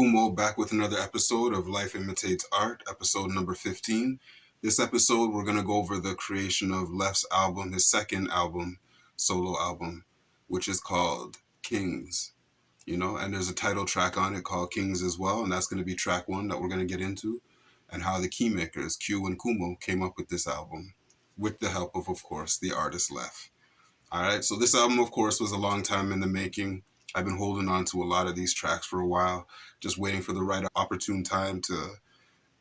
Kumo back with another episode of Life Imitates Art, episode number 15. This episode, we're going to go over the creation of Leff's album, his second album, solo album, which is called Kingz. And there's a title track on it called Kingz as well, and that's going to be track one that we're going to get into, and how the key makers, Q and Kumo, came up with this album, with the help of course, the artist Leff. All right, so this album, of course, was a long time in the making. I've been holding on to a lot of these tracks for a while, just waiting for the right opportune time to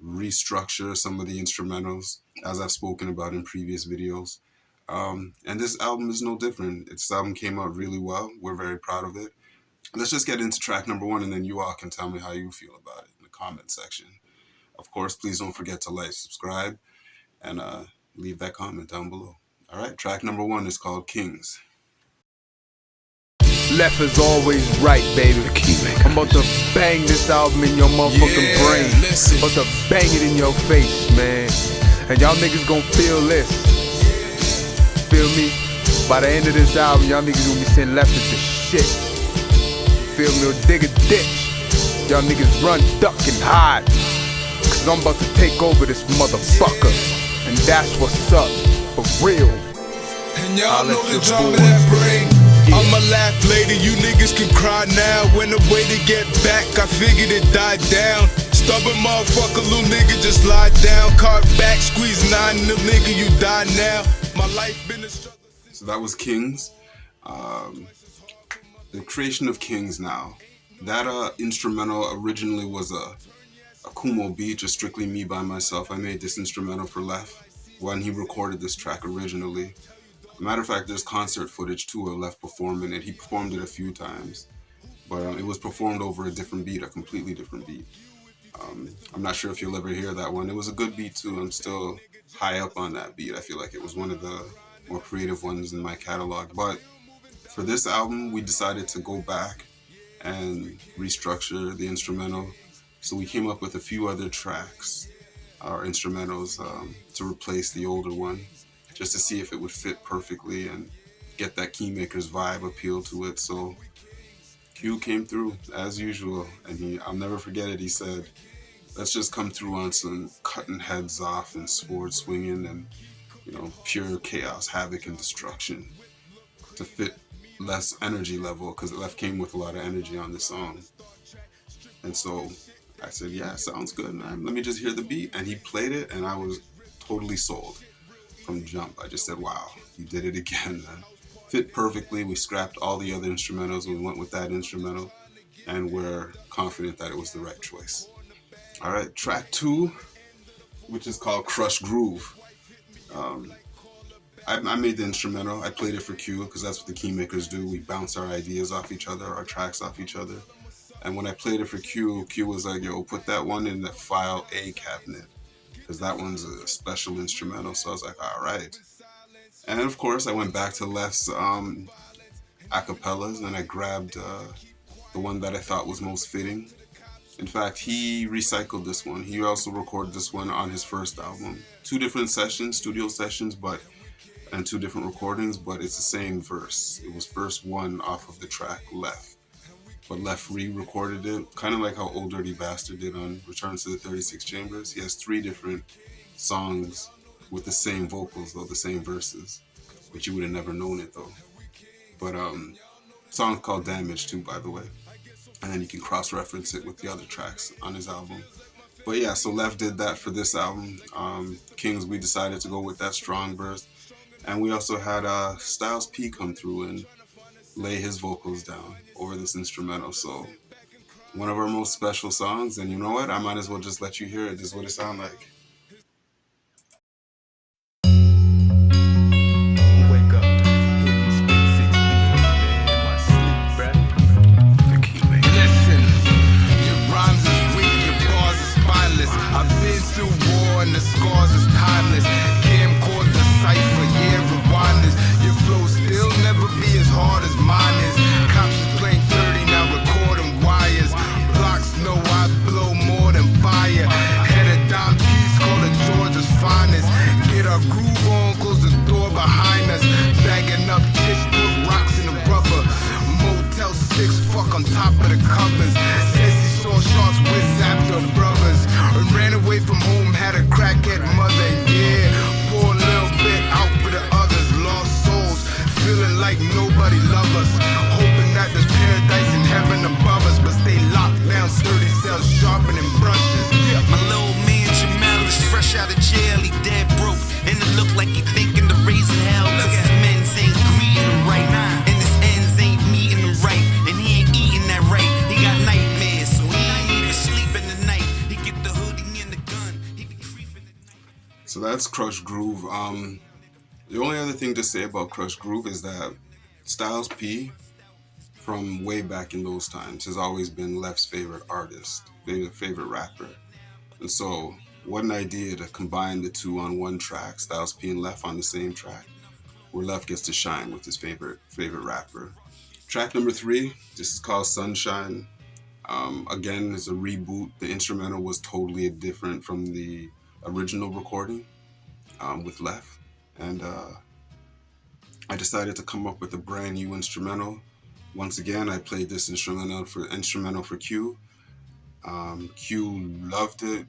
restructure some of the instrumentals, as I've spoken about in previous videos. And this album is no different. This album came out really well. We're very proud of it. Let's just get into track number one, and then you all can tell me how you feel about it in the comment section. Of course, please don't forget to like, subscribe, and leave that comment down below. All right, track number one is called Kingz. Leff is always right, baby. I'm about to bang this album in your motherfucking brain. About to bang it in your face, man. And y'all niggas gon' feel this. Feel me? By the end of this album, y'all niggas gonna be saying Leff is the shit. Feel me? Or dig a ditch. Y'all niggas run, duck, and hide. Cause I'm about to take over this motherfucker. And that's what's up, for real. And y'all know the drama that bring. I'm a laugh later, you niggas can cry now. When the way to get back, I figured it died down. Stubborn motherfucker, little nigga, just lie down. Cart back, squeeze 9, little nigga, you die now. My life been a struggle. So that was Kingz. The creation of Kingz now. That instrumental originally was a Kumo beat, just strictly me by myself. I made this instrumental for Leff when he recorded this track originally. Matter of fact, there's concert footage too of Leff performing it. He performed it a few times, but it was performed over a different beat, a completely different beat. I'm not sure if you'll ever hear that one. It was a good beat too. I'm still high up on that beat. I feel like it was one of the more creative ones in my catalog. But for this album, we decided to go back and restructure the instrumental. So we came up with a few other tracks, or instrumentals, to replace the older one, just to see if it would fit perfectly and get that Keymaker's vibe appeal to it. So Q came through as usual, and I'll never forget it, he said, let's just come through on some cutting heads off and sword swinging and, pure chaos, havoc, and destruction to fit Leff's energy level, because Leff came with a lot of energy on this song. And so I said, yeah, sounds good, man. Let me just hear the beat. And he played it, and I was totally sold. From jump, I just said, wow, you did it again, man. Fit perfectly. We scrapped all the other instrumentals. We went with that instrumental, and we're confident that it was the right choice. All right, track two, which is called Crush Groove. I made the instrumental. I played it for Q because that's what the key makers do. We bounce our ideas off each other, our tracks off each other. And when I played it for Q, Q was like, yo, put that one in the file A cabinet, because that one's a special instrumental. So I was like, all right. And of course, I went back to Leff's acapellas, and I grabbed the one that I thought was most fitting. In fact, he recycled this one. He also recorded this one on his first album. 2 different sessions, studio sessions, and 2 different recordings, but it's the same verse. It was verse 1 off of the track Leff. But Leff re-recorded it, kind of like how Old Dirty Bastard did on Returns to the 36 Chambers. He has 3 different songs with the same vocals, though, the same verses, but you would have never known it, though. But song's called Damage, too, by the way. And then you can cross-reference it with the other tracks on his album. But yeah, so Leff did that for this album. Kingz, we decided to go with that strong verse. And we also had Styles P come through and lay his vocals down over this instrumental. So one of our most special songs, and you know what, I might as well just let you hear it. This is what it sounds like. Wake up, hit these space 6 in my sleep, bruh. The key maker. Listen, your rhymes is weak, your bars are spineless. I've been through war and the scars is timeless. Camcorder the cipher, yeah, rewind this. Your flow still never be as hard as mine is. Cops is playing 30, now recording wires. Blocks know I blow more than fire. Head of dime piece, call it Georgia's finest. Get our groove on, close the door behind us. Bagging up chicks, put rocks in the rubber. Motel 6, fuck on top of the covers. Says he saw sharks crackhead mother, yeah. Pour a little bit out for the others, lost souls, feeling like nobody loves us. Hoping that there's paradise in heaven above us, but stay locked down, sturdy cells, sharpening brushes. Yeah. My little man Jamel is fresh out of jail, he dead broke, and it look like he thinking the raising hell. Cause his men's ain't greeting him right, and his ends ain't meeting him right, and he ain't eating that right. He got nightmares, so he ain't even sleeping the night. He get the hoodie and the gun, he be creeping. So that's Crush Groove. The only other thing to say about Crush Groove is that Styles P, from way back in those times, has always been Leff's favorite artist, favorite rapper. And so, what an idea to combine the two on one track, Styles P and Leff on the same track, where Leff gets to shine with his favorite rapper. Track number 3, this is called Sunshine. Again, it's a reboot. The instrumental was totally different from the original recording with Leff. And I decided to come up with a brand new instrumental. Once again, I played this instrumental for Q. Q loved it,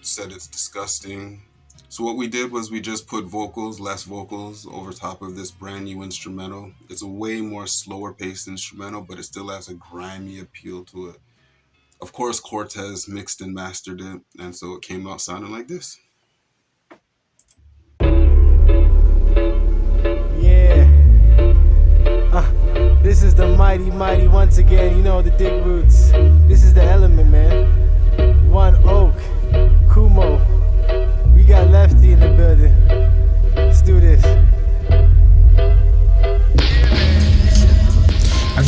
said it's disgusting. So what we did was we just put less vocals over top of this brand new instrumental. It's a way more slower paced instrumental, but it still has a grimy appeal to it. Of course, Cortez mixed and mastered it, and so it came out sounding like this. Yeah. This is the mighty once again, you know the Dick Roots. This is the element, man. One Oak, Kumo. We got Lefty in the building. Let's do this.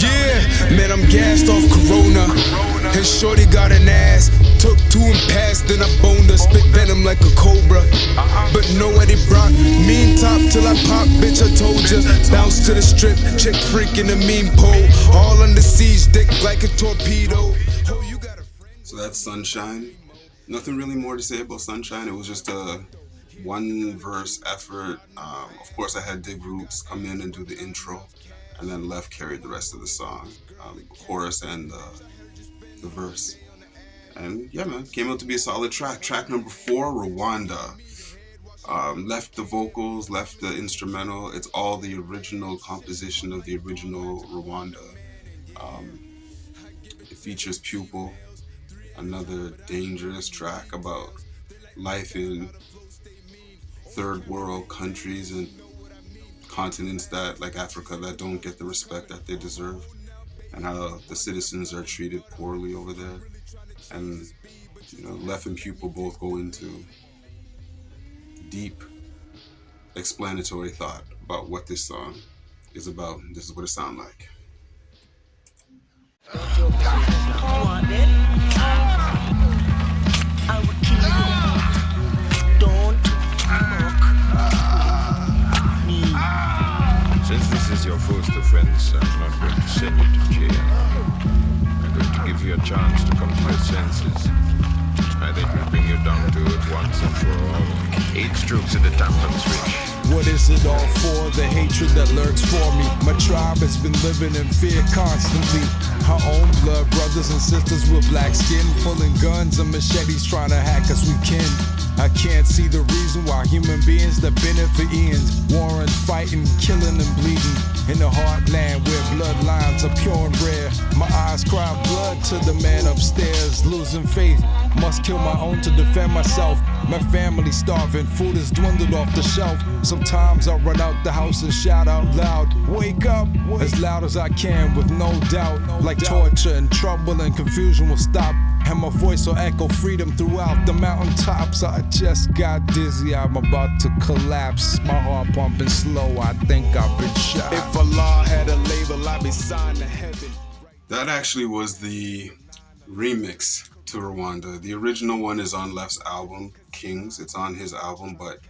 Yeah, man, I'm gassed off Corona. And shorty got an ass. Took 2 and passed, then I boned her. Spit venom like a cobra. But no Eddie Brock. Mean top till I pop, bitch, I told ya. Bounce to the strip, chick freak in the meme pole. All under siege, dick like a torpedo. Oh, you got a friend. So that's Sunshine. Nothing really more to say about Sunshine. It was just a one verse effort. Of course, I had Dig Roots come in and do the intro, and then Leff carried the rest of the song, the chorus and the verse. And yeah, man, came out to be a solid track. Track number 4, Rwanda. Left the vocals, left the instrumental. It's all the original composition of the original Rwanda. It features Pupil, another dangerous track about life in third world countries and continents that, like Africa, that don't get the respect that they deserve, and how the citizens are treated poorly over there. And you know, Leff and Pupil both go into deep explanatory thought about what this song is about. This is what it sounds like. Since this is your first offense, I'm not going to send you to jail. I'm going to give you a chance to come to your senses. I think we'll bring you down to it once and for all. 8 strokes of the tampon switch. What is it all for? The hatred that lurks for me. My tribe has been living in fear constantly. Our own blood brothers and sisters with black skin, pulling guns and machetes trying to hack us we can. I can't see the reason why human beings that benefit ends. Warring, fighting, killing and bleeding. In the heartland where bloodlines are pure and rare. My eyes cry blood to the man upstairs. Losing faith, must kill my own to defend myself. My family starving, food is dwindled off the shelf. Sometimes I run out the house and shout out loud, wake up, as loud as I can with no doubt. Like torture and trouble and confusion will stop. And my voice will echo freedom throughout the mountaintops. I just got dizzy, I'm about to collapse. My heart pumping slow, I think I've been shot. If Allah had a label, I'd be signed to heaven. That actually was the remix to Rwanda. The original one is on Leff's album, Kingz. It's on his album, but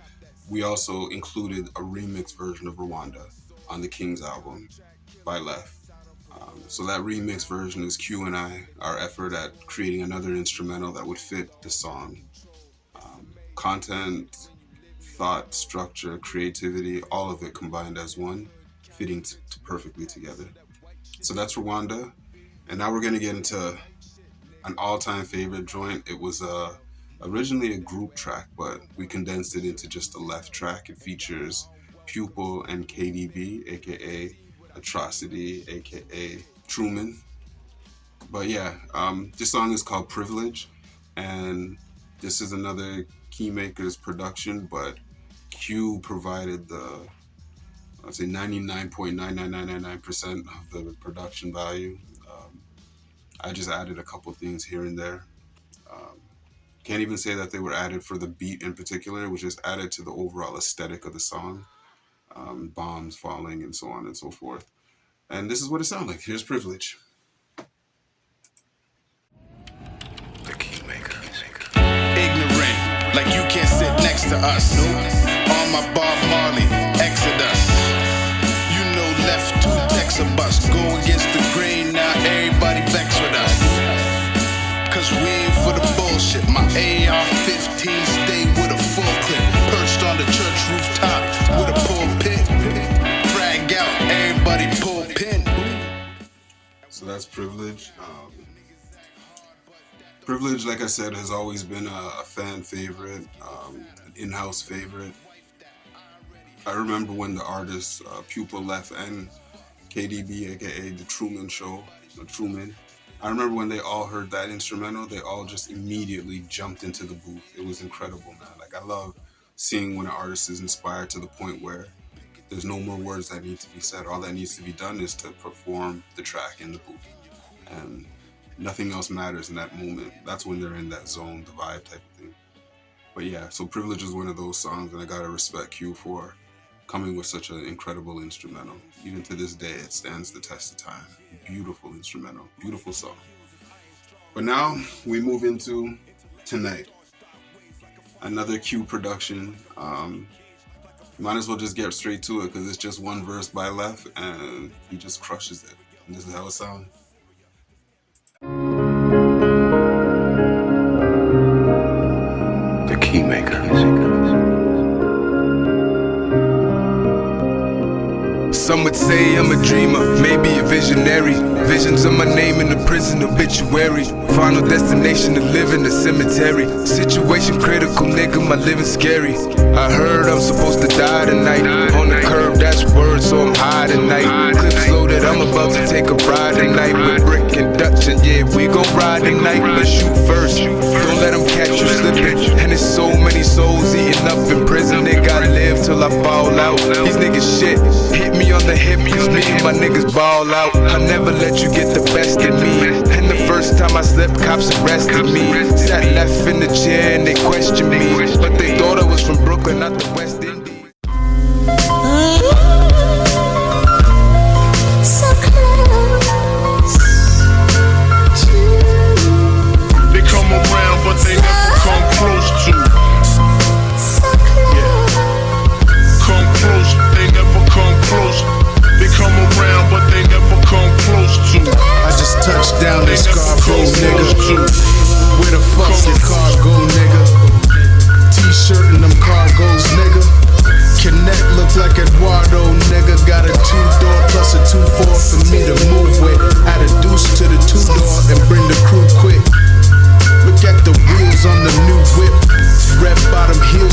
we also included a remix version of Rwanda on the Kingz album by Leff. So that remix version is Q and I, our effort at creating another instrumental that would fit the song. Content, thought, structure, creativity, all of it combined as one, fitting perfectly together. So that's Rwanda. And now we're going to get into an all-time favorite joint. It was originally a group track, but we condensed it into just a Leff track. It features Pupil and KDB, aka Atrocity, aka Truman. But yeah, this song is called Privilege, and this is another Keymaker's production, but Q provided the, I'd say 99.99999% of the production value. I just added a couple things here and there. Can't even say that they were added for the beat in particular. It was just added to the overall aesthetic of the song. Bombs falling and so on and so forth. And this is what it sounds like. Here's Privilege. The Keymaker. Ignorant, like you can't sit next to us. On my Bob Marley, Exodus. You know, left two texts a bus. Go against the grain, now everybody vex with us. Cause we ain't for the bullshit. My AR-15 stay with a full clip. Perched on the church rooftop with a pulpit. Frag out, everybody pull pin. So that's Privilege. Privilege, like I said, has always been a fan favorite, an in-house favorite. I remember when the artists Pupil, Leff, and KDB, aka the Truman Show, Truman, I remember when they all heard that instrumental, they all just immediately jumped into the booth. It was incredible, man. Like, I love seeing when an artist is inspired to the point where there's no more words that need to be said. All that needs to be done is to perform the track in the booth. And nothing else matters in that moment. That's when they're in that zone, the vibe type of thing. But yeah, so Privilege is one of those songs, and I gotta respect Q for coming with such an incredible instrumental. Even to this day, it stands the test of time. Beautiful instrumental, beautiful song. But now we move into Tonight. Another Q production. Might as well just get straight to it because it's just one verse by Leff and he just crushes it. And this is how it sounds. The Keymaker. Some would say I'm a dreamer, maybe a visionary. Visions of my name in the prison obituary. Final destination to live in the cemetery. Situation critical, nigga, my living scary. I heard I'm supposed to die tonight. On the curb, that's word, so I'm high tonight. Clips loaded, I'm about to take a ride tonight. With Brick and Dutch, and yeah, we gon' ride tonight. But shoot first, don't let them catch you slipping. And there's so many souls eating up in prison. They gotta live till I fall out. These niggas shit, hit me on the hip, cause me and my niggas ball out. I never let you get the best of me. And the first time I slept, cops arrested me. Sat Leff in the chair and they questioned me. But they thought I was from Brooklyn, not the West Indies. So close to. They come around, but they never come close to. So close. Come close, they never come close. They come around, but they never come close to. I just touched down They in never Scarborough, come nigga. close to. Where the fuck's your cargo, nigga? T-shirt and them cargos, nigga. Connect look like Eduardo, nigga. Got a 2-door plus a 2-4 for me to move with. Add a deuce to the 2-door and bring the crew quick. Look at the wheels on the new whip. Red bottom heel